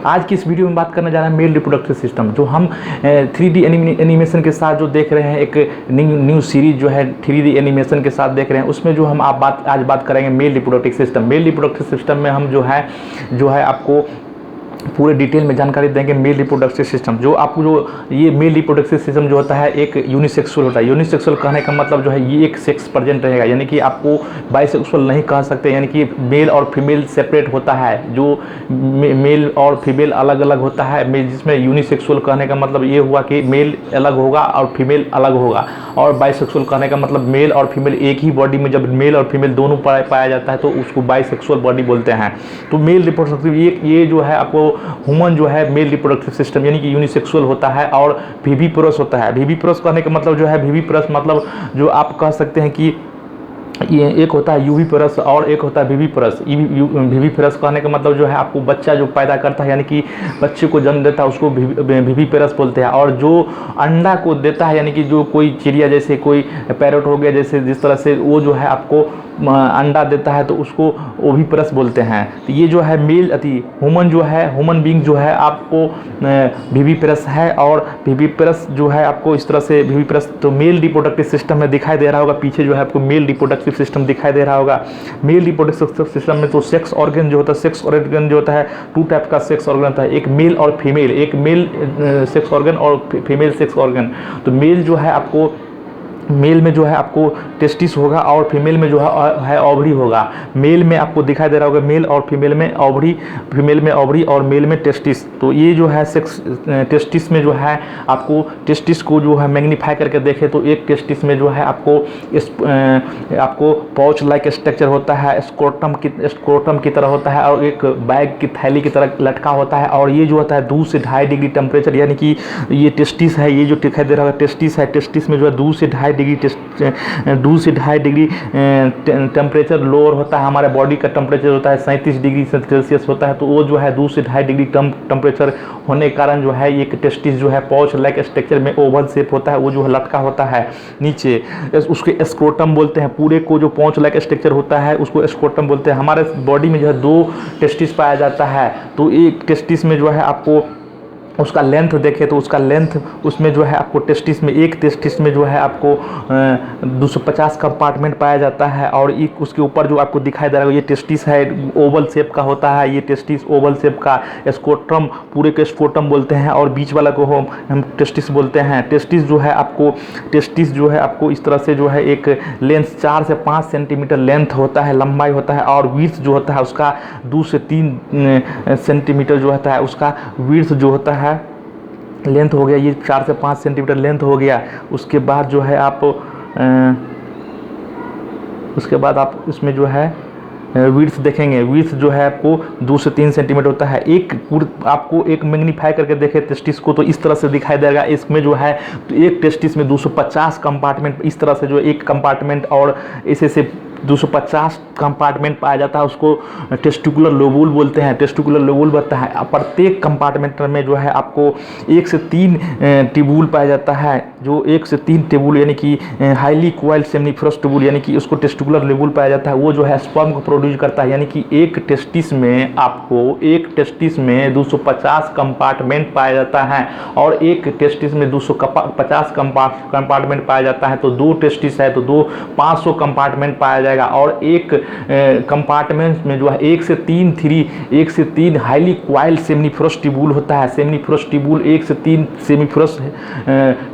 आज की इस वीडियो में बात करने जा रहे हैं मेल रिप्रोडक्टिव सिस्टम, जो हम 3D एनिमेशन के साथ जो देख रहे हैं, एक न्यू सीरीज जो है 3D एनिमेशन के साथ देख रहे हैं, उसमें जो हम आज बात करेंगे male reproductive system. Male reproductive system में हम जो है आपको पूरे डिटेल में जानकारी देंगे मेल रिप्रोडक्टिव सिस्टम। जो आपको जो ये मेल रिप्रोडक्टिव सिस्टम जो होता है एक यूनिसेक्सुअल होता है। यूनिसेक्सुअल कहने का मतलब जो है ये एक सेक्स प्रेजेंट रहेगा, यानी कि आपको बाइसेक्सुअल नहीं कह सकते, यानी कि मेल और फीमेल सेपरेट होता है। जो मेल और फीमेल अलग अलग होता है, जिसमें यूनिसेक्सुअल कहने का मतलब ये हुआ कि मेल अलग होगा और फीमेल अलग होगा। और बाइसेक्सुअल कहने का मतलब मेल और फीमेल एक ही बॉडी में जब मेल और फीमेल दोनों पाया जाता है तो उसको बाइसेक्सुअल बॉडी बोलते हैं। तो मेल रिप्रोडक्टिव ये जो है आपको ह्यूमन जो है मेल रिप्रोडक्टिव सिस्टम यानी कि यूनिसेक्सुअल होता है और विविपरस होता है। विविपरस कहने का मतलब जो है विविपरस मतलब जो आप कह सकते हैं कि ये एक होता है यूविपरस और एक होता है विविपरस। विविपरस कहने का मतलब जो है आपको बच्चा जो पैदा करता है यानी कि बच्चे को जन्म देता है उसको विविपरस बोलते हैं। और जो अंडा को देता है यानी कि जो कोई चिड़िया जैसे कोई पैरट हो गया जैसे जिस तरह से वो जो है आपको अंडा देता है तो उसको ओविपरस बोलते हैं। तो ये जो है मेल ह्यूमन जो है ह्यूमन बीइंग जो है आपको विविपरस है और विविपरस जो है आपको इस तरह से विविपरस। तो मेल रिप्रोडक्टिव सिस्टम में दिखाई दे रहा होगा, पीछे जो है आपको मेल रिप्रोडक्टिव सिस्टम दिखाई दे रहा होगा। मेल रिप्रोडक्टिव सिस्टम में तो सेक्स ऑर्गन जो होता है, सेक्स ऑर्गन जो होता है टू टाइप का सेक्स ऑर्गन होता है, एक मेल और फीमेल, एक मेल सेक्स ऑर्गन और फीमेल सेक्स ऑर्गन। तो मेल जो है आपको मेल में जो है आपको टेस्टिस होगा और फीमेल में जो है ओवरी होगा। मेल में आपको दिखाई दे रहा होगा मेल और फीमेल में ओवरी, फीमेल में ओवरी और मेल में टेस्टिस। तो ये जो है सेक्स टेस्टिस में जो है आपको टेस्टिस को जो है मैग्नीफाई करके देखें तो एक टेस्टिस में जो है आपको पाउच लाइक स्ट्रक्चर होता है, स्क्रोटम की तरह होता है और एक बैग की थैली की तरह लटका होता है। और ये जो होता है 2 से 2.5 डिग्री टेम्परेचर, यानी कि ये टेस्टिस है, ये जो दिखाई दे रहा है टेस्टिस है। टेस्टिस में जो है 2 से 2.5 डिग्री टेम्परेचर लोअर होता है। हमारे बॉडी का टेम्परेचर होता है 37 डिग्री सेल्सियस होता है, तो वो जो है 2 से 2.5 डिग्री टेम्परेचर होने के कारण जो है एक टेस्टिस जो है पाउच लाइक स्ट्रक्चर में ओवल शेप होता है, वो जो है लटका होता है नीचे, उसके स्क्रोटम बोलते हैं। पूरे को जो पाउच लाइक स्ट्रक्चर होता है उसको स्क्रोटम बोलते हैं। हमारे बॉडी में जो है 2 टेस्टिस पाया जाता है, तो एक टेस्टिस में जो है आपको उसका लेंथ देखें तो उसका लेंथ उसमें जो है आपको टेस्टिस में एक टेस्टिस में जो है आपको 250 कंपार्टमेंट पाया जाता है। और एक उसके ऊपर जो आपको दिखाई दे रहा है ये टेस्टिस है, ओवल शेप का होता है। ये टेस्टिस ओवल शेप का स्क्रोटम पूरे के स्क्रोटम बोलते हैं और बीच वाला को हम टेस्टिस बोलते हैं। टेस्टिस जो है आपको इस तरह से जो है एक लेंथ 4 से 5 सेंटीमीटर लेंथ होता है, लंबाई होता है। और विड्थ जो होता है उसका 2 से 3 सेंटीमीटर जो होता है, उसका विड्थ जो होता है लेंथ हो गया, ये 4 से 5 सेंटीमीटर लेंथ हो गया। उसके बाद जो है आप इसमें जो है विड्थ देखेंगे, विड्थ जो है आपको 2 से 3 सेंटीमीटर होता है। आपको एक मैग्नीफाई करके देखें टेस्टिस को तो इस तरह से दिखाई देगा। इसमें जो है तो एक टेस्टिस में 250 कंपार्टमेंट इस तरह से जो एक कंपार्टमेंट और ऐसे 250 कंपार्टमेंट पाया जाता है, उसको टेस्टिकुलर लोबूल बोलते हैं। टेस्टिकुलर लोबूल बनता है। प्रत्येक कंपार्टमेंट में जो है आपको 1 से 3 ट्यूबूल पाया जाता है, जो 1 से 3 ट्यूबूल यानी कि हाईली कोइल्ड सेमनीफरस ट्यूबूल यानी कि उसको टेस्टिकुलर लोबूल पाया जाता है। वो जो है स्पर्म को प्रोड्यूस करता है, यानी कि एक टेस्टिस में 250 कंपार्टमेंट पाया जाता है और एक टेस्टिस में 250 कंपार्टमेंट पाया जाता है। तो 2 टेस्टिस है तो 500 कंपार्टमेंट पाया जाएगा। और एक कंपार्टमेंट में जो है 1 से 3 हाईली क्वाइल्ड सेमनीफरस ट्यूबूल होता है। सेमनीफरस ट्यूबूल 1 से 3 सेमनीफरस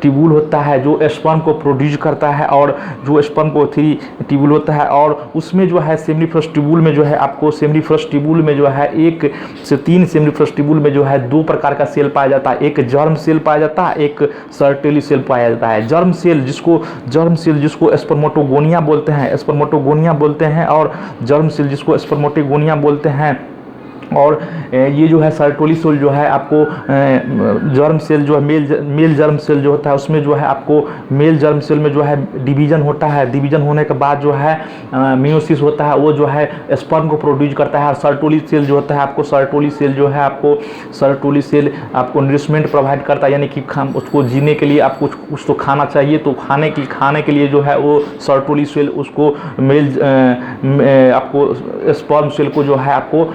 ट्यूबूल होता है जो स्पर्म को प्रोड्यूस करता है और जो स्पर्म को 3 ट्यूबूल होता है। और उसमें जो है सेमनीफरस ट्यूबूल में जो है आपको सेमनीफरस ट्यूबूल में जो है 1 से 3 सेमनीफरस ट्यूबूल में जो है 2 प्रकार का सेल पाया जाता है। एक जर्म सेल पाया जाता है, एक सर्टेली सेल पाया जाता है। जर्म सेल जिसको स्पर्मेटोगोनिया बोलते हैं और जर्म सेल जिसको स्पर्मेटोगोनिया बोलते हैं। और ये जो है सर्टोली सेल जो है आपको जर्म सेल जो है मेल जर्म सेल जो होता है उसमें जो है आपको मेल जर्म सेल में जो है डिवीजन होता है। डिवीजन होने के बाद जो है मियोसिस होता है, वो जो है स्पर्म को प्रोड्यूस करता है। और सर्टोली सेल जो होता है आपको सर्टोली सेल आपको नरिशमेंट प्रोवाइड करता है, यानी कि उसको जीने के लिए आपको कुछ तो खाना चाहिए, तो खाने के लिए जो है वो सर्टोली सेल उसको आपको स्पर्म सेल को जो है आपको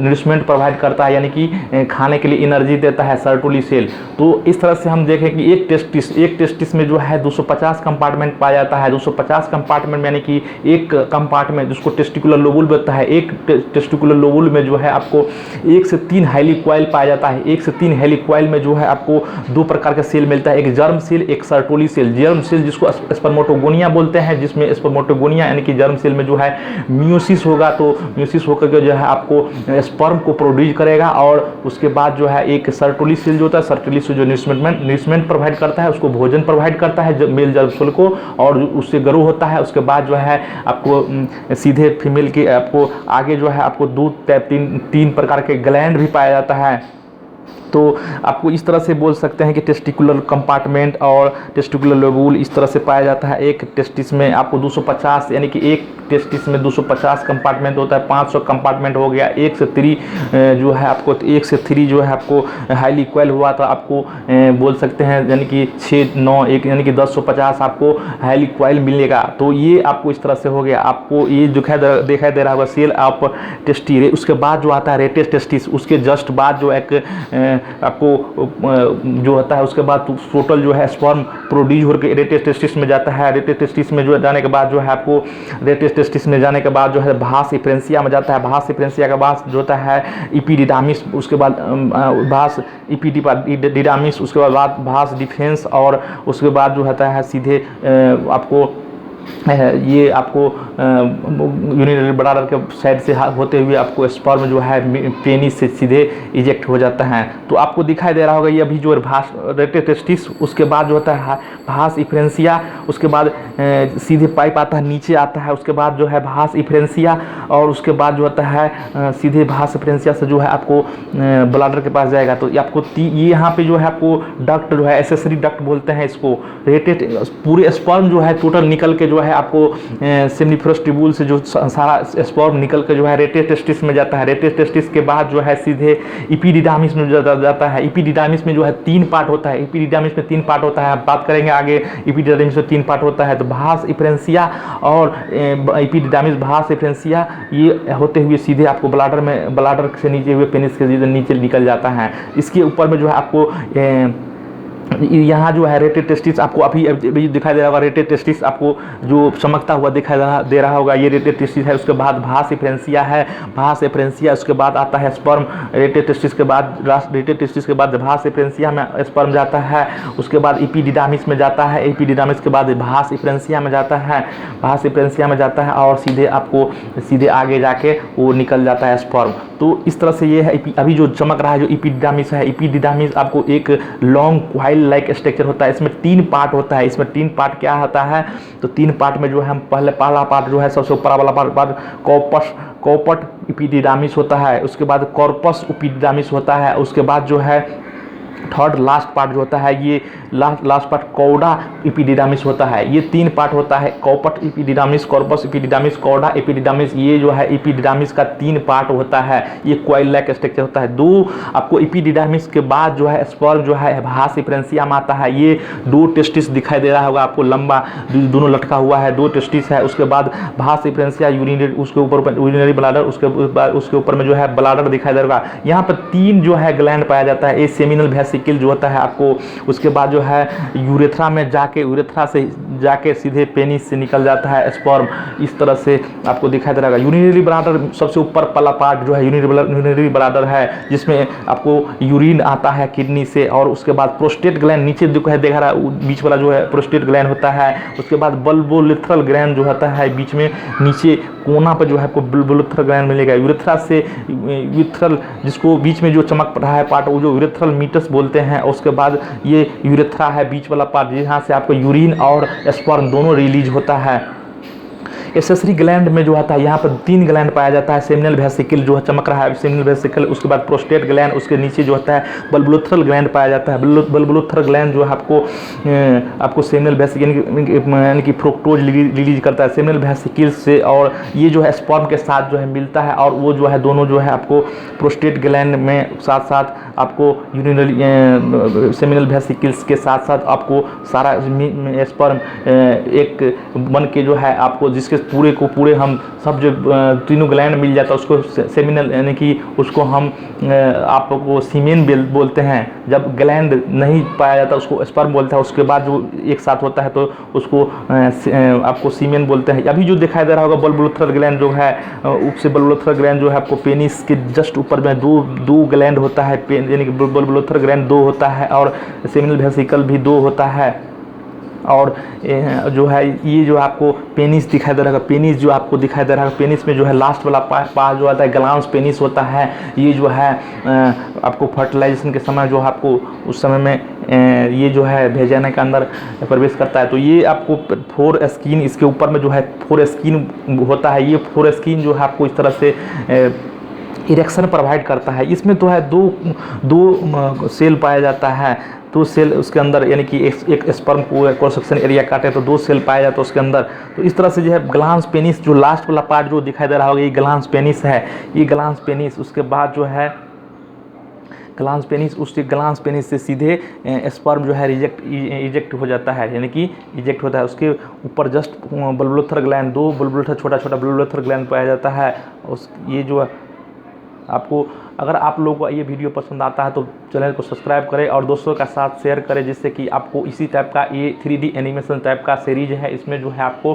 नरिशमेंट प्रोवाइड करता है, यानी कि खाने के लिए एनर्जी देता है सर्टोली सेल। तो इस तरह से हम देखें कि एक टेस्टिस में जो है 250 कंपार्टमेंट पाया जाता है। 250 कंपार्टमेंट यानी कि एक कंपार्टमेंट जिसको टेस्टिकुलर लोबुल बोलता है, एक टेस्टिकुलर लोबुल में जो है आपको 1 से 3 हेलिक्वाइल पाया जाता है। 1 से 3 हेलिक्वाइल में जो है आपको 2 प्रकार का सेल मिलता है, एक जर्म सेल, एक सर्टोली सेल। जर्म सेल जिसको स्पर्मेटोगोनिया बोलते हैं, जिसमें स्पर्मेटोगोनिया यानी कि जर्म सेल में जो है म्यूसिस होगा, तो म्यूसिस होकर के जो है आपको स्पर्म को प्रोड्यूस करेगा। और उसके बाद जो है एक सर्टोली सेल जो होता है, सर्टोली सेल जो नरिशमेंट प्रोवाइड करता है, उसको भोजन प्रोवाइड करता है मेल जर्म सेल को, और उससे ग्रो होता है। उसके बाद जो है आपको सीधे फीमेल के आपको आगे जो है आपको दूध 3 प्रकार के ग्लैंड भी पाया जाता है। तो आपको इस तरह से बोल सकते हैं कि टेस्टिकुलर कंपार्टमेंट और टेस्टिकुलर लोबुल इस तरह से पाया जाता है। एक टेस्टिस में आपको 250 यानी कि एक टेस्टिस में 250 कंपार्टमेंट होता है, 500 कंपार्टमेंट हो गया। 1 से 3 जो है आपको 1 से 3 जो है आपको हाईली इक्वल हुआ था, आपको बोल सकते हैं यानी कि 6, 9, 1 यानी कि 1050 आपको हाईली इक्वल मिलेगा। तो ये आपको इस तरह से हो गया। आपको ये दिखाई दे रहा होगा सेल ऑफ टेस्टी। उसके बाद जो आता है रेटेस टेस्टिस, उसके जस्ट बाद जो एक आपको जो होता है, उसके बाद टोटल जो है स्पर्म प्रोड्यूस होकर रेटेस टेस्टिस में जाता है। रेटेस टेस्टिस में जो जाने के बाद जो है आपको रेटेस टेस्टिस में जाने के बाद जो है भास इफ्रेंसिया में जाता है। भास इफ्रेंसिया के बाद जो होता है इपीडिडामिस, उसके बाद भास इपीडिडामिस, उसके बाद भास डिफेंस, और उसके बाद जो होता है सीधे आपको ये आपको यूरिनरी ब्लैडर के साइड से होते हुए आपको स्पर्म जो है पेनिस से सीधे इजेक्ट हो जाता है। तो आपको दिखाई दे रहा होगा ये अभी जो भास रेटेस टेस्टिस, उसके बाद जो होता है भास इफ्रेंसिया, उसके बाद सीधे पाइप आता है नीचे आता है, उसके बाद जो है भास इफ्रेंसिया, और उसके बाद जो होता है सीधे भास इफ्रेंसिया से जो है आपको ब्लैडर के पास जाएगा। तो आपको ये यहाँ पे जो है आपको डक्ट जो है एसेसरी डक्ट बोलते हैं इसको। रेटेस पूरे स्पर्म जो है टोटल निकल के जो है आपको सेमिनिफरस ट्यूबुल से जो सारा स्पर्म निकल के जो है रेटेस टेस्टिस में जाता है। रेटेस टेस्टिस के बाद जो है सीधे इपीडिडामिस में जाता है। इपीडिडामिस में जो है 3 पार्ट होता है। इपीडिडामिस में 3 पार्ट होता है, बात करेंगे आगे। इपीडिडामिस में 3 पार्ट होता है, तो भास इफ्रेंसिया और इपीडिडामिस, भास इफ्रेंसिया, ये होते हुए सीधे आपको ब्लैडर से नीचे हुए पेनिस के नीचे निकल जाता है। इसके ऊपर में जो है आपको यहाँ जो है रेटेस टेस्टिस आपको अभी दिखाई दे रहा होगा। रेटेस टेस्टिस आपको जो चमकता हुआ दिखाई दे रहा होगा, ये रेटेस टेस्टिस है। उसके बाद भास इफ्रेंसिया है, भास इफ्रेंसिया, उसके बाद आता है स्पर्म। रेटेस टेस्टिस के बाद रेटेस टेस्टिस के बाद भास इफ्रेंसिया में स्पर्म जाता है, उसके बाद इपीडिडामिस में जाता है, इपीडिडामिस के बाद भास इफ्रेंसिया में जाता है, भास इफ्रेंसिया में जाता है, और सीधे आपको सीधे आगे जाके वो निकल जाता है स्पर्म। तो इस तरह से ये है अभी जो चमक रहा है जो इपीडिडामिस है। इपीडिडामिस आपको एक लॉन्ग क्वाइल लाइक स्ट्रक्चर होता है। इसमें 3 पार्ट होता है। इसमें 3 पार्ट क्या होता है, तो 3 पार्ट में जो है हम पहला पार्ट जो है सबसे ऊपर वाला पार्ट कॉपट इपीडिडामिस होता है, उसके बाद कॉर्पस इपीडिडामिस होता है, उसके बाद जो है थर्ड लास्ट पार्ट जो होता है ये लास्ट पार्ट कौडा इपीडिडामिस होता है। ये 3 पार्ट होता है, कॉपट इपीडिडामिस, कॉर्पस इपीडिडामिस, कौडा इपीडिडामिस। ये जो है इपीडिडामिस का 3 पार्ट होता है। ये कॉइल लाइक स्ट्रक्चर होता है। 2 आपको इपीडिडामिस के बाद जो है स्पर्म जो है भास इफ्रेंसिया में आता है। ये 2 टेस्टिस दिखाई दे रहा होगा आपको, लंबा दोनों लटका हुआ है, 2 टेस्टिस है। उसके बाद भास इफ्रेंसिया, यूरिनरी, उसके ऊपर यूरिनरी ब्लैडर, उसके ऊपर में जो है ब्लैडर दिखाई दे रहा है। यहाँ पर 3 जो है ग्लैंड पाया जाता है। ये सेमिनल वेसिकल जो होता है आपको, उसके बाद जो है यूरेथ्रा में जाके, यूरेथ्रा से जाके सीधे पेनिस से निकल जाता है स्पर्म। इस तरह से आपको दिखाई दे रहा है। यूरिनरी ब्लैडर सबसे ऊपर वाला पार्ट जो है यूरिनरी ब्लैडर है, जिसमें आपको यूरिन आता है किडनी से, और उसके बाद प्रोस्टेट ग्लैंड नीचे दिखाई दे रहा है, बीच वाला जो है प्रोस्टेट ग्लैंड होता है। उसके बाद बल्बोलिथरल ग्लैंड जो होता है बीच में नीचे कोना पर जो है आपको बल्बोलिथरल ग्लैंड मिलेगा। यूरेथ्रा से यूरेथ्रल, जिसको बीच में जो चमक रहा है पार्ट, वो जो यूरेथ्रल मीटस बोलते हैं। उसके बाद ये यूरेथ्रा है बीच वाला पार्ट, जहाँ से आपको यूरिन और स्पर्म दोनों रिलीज होता है। एसेसरी ग्लैंड में जो आता है यहाँ पर 3 ग्लैंड पाया जाता है। सेमिनल वेसिकल जो है चमक रहा है, सेमिनल वेसिकल, उसके बाद प्रोस्टेट ग्लैंड, उसके नीचे जो होता है बल्बोलिथरल ग्लैंड पाया जाता है। बल्बोलिथरल ग्लैंड जो है आपको सेमिनल वेसिकल यानी कि फ्रुक्टोज रिलीज करता है सेमिनल वेसिकल से, और ये जो है स्पर्म के साथ जो है मिलता है, और वो जो है दोनों जो है आपको प्रोस्टेट ग्लैंड में साथ साथ आपको यूरिनरी सेमिनल वेसिकल्स के साथ साथ आपको सारा स्पर्म एक बन के जो है आपको जिसके पूरे को पूरे हम सब जो तीनों ग्लैंड मिल जाता है उसको सेमिनल यानी कि उसको हम आपको सीमेन बोलते हैं। जब ग्लैंड नहीं पाया जाता उसको स्पर्म बोलते हैं। उसके बाद जो एक साथ होता है तो उसको आपको सीमेन बोलते हैं। अभी जो दिखाई दे रहा होगा बल्बोथेरल ग्लैंड जो है, उससे बल्बोथेरल ग्लैंड जो है आपको पेनिस के जस्ट ऊपर में दो ग्लैंड होता है, यानी कि बल्बोथेरल ग्लैंड 2 होता है और सेमिनल वेसिकल भी 2 होता है। और जो है ये जो आपको पेनिस दिखाई दे रहा है, पेनिस जो आपको दिखाई दे रहा है, पेनिस में जो है लास्ट वाला पार्ट जो आता है ग्लांस पेनिस होता है। ये जो है आपको फर्टिलाइजेशन के समय जो आपको उस समय में ये जो है भेजाने के अंदर प्रवेश करता है। तो ये आपको 4 स्किन इसके ऊपर में जो है 4 स्किन होता है। ये 4 स्किन जो है आपको इस तरह से इरेक्शन प्रोवाइड करता है। इसमें तो है दो सेल पाया जाता है, 2 सेल उसके अंदर, यानी कि एक स्पर्म को क्रॉस सेक्शन एरिया काटे तो 2 सेल पाया जाता है उसके अंदर। तो इस तरह से जो है ग्लांस पेनिस जो लास्ट वाला पार्ट जो दिखाई दे रहा होगा ये ग्लांस पेनिस है। ये ग्लांस पेनिस उसके बाद जो है ग्लांस पेनिस, उसके ग्लांस पेनिस से सीधे स्पर्म जो है इजेक्ट हो जाता है, यानी कि इजेक्ट होता है। उसके ऊपर जस्ट बल्बोथेरल ग्लैंड 2 बल्बोथेरल छोटा बल्बोथेरल ग्लैंड पाया जाता है। उस ये जो आपको, अगर आप लोगों को ये वीडियो पसंद आता है तो चैनल को सब्सक्राइब करें और दोस्तों का साथ शेयर करें, जिससे कि आपको इसी टाइप का ये 3D एनिमेशन टाइप का सीरीज है। इसमें जो है आपको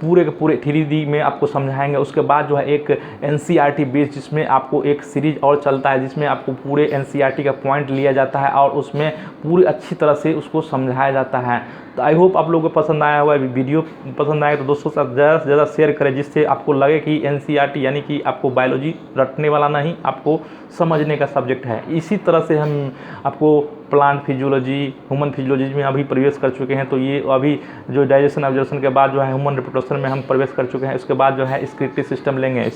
पूरे के पूरे 3D में आपको समझाएंगे। उसके बाद जो है एक NCERT बेस्ड जिसमें आपको एक सीरीज और चलता है, जिसमें आपको पूरे NCERT का पॉइंट लिया जाता है और उसमें पूरी अच्छी तरह से उसको समझाया जाता है। तो आई होप आप लोगों को पसंद आया होगा। वीडियो पसंद आए तो दोस्तों के साथ ज़्यादा से ज़्यादा शेयर करें, जिससे आपको लगे कि NCERT यानी कि आपको बायोलॉजी रटने वाला नहीं, आपको समझने का सब्जेक्ट है। इसी तरह से हम आपको प्लांट फिजियोलॉजी, ह्यूमन फिजियोलॉजी में अभी प्रवेश कर चुके हैं। तो ये अभी जो डाइजेशन ऑब्जर्वेशन के बाद जो है ह्यूमन रिप्रोडक्शन में हम प्रवेश कर चुके हैं। उसके बाद जो है स्क्रिप्टिव सिस्टम लेंगे।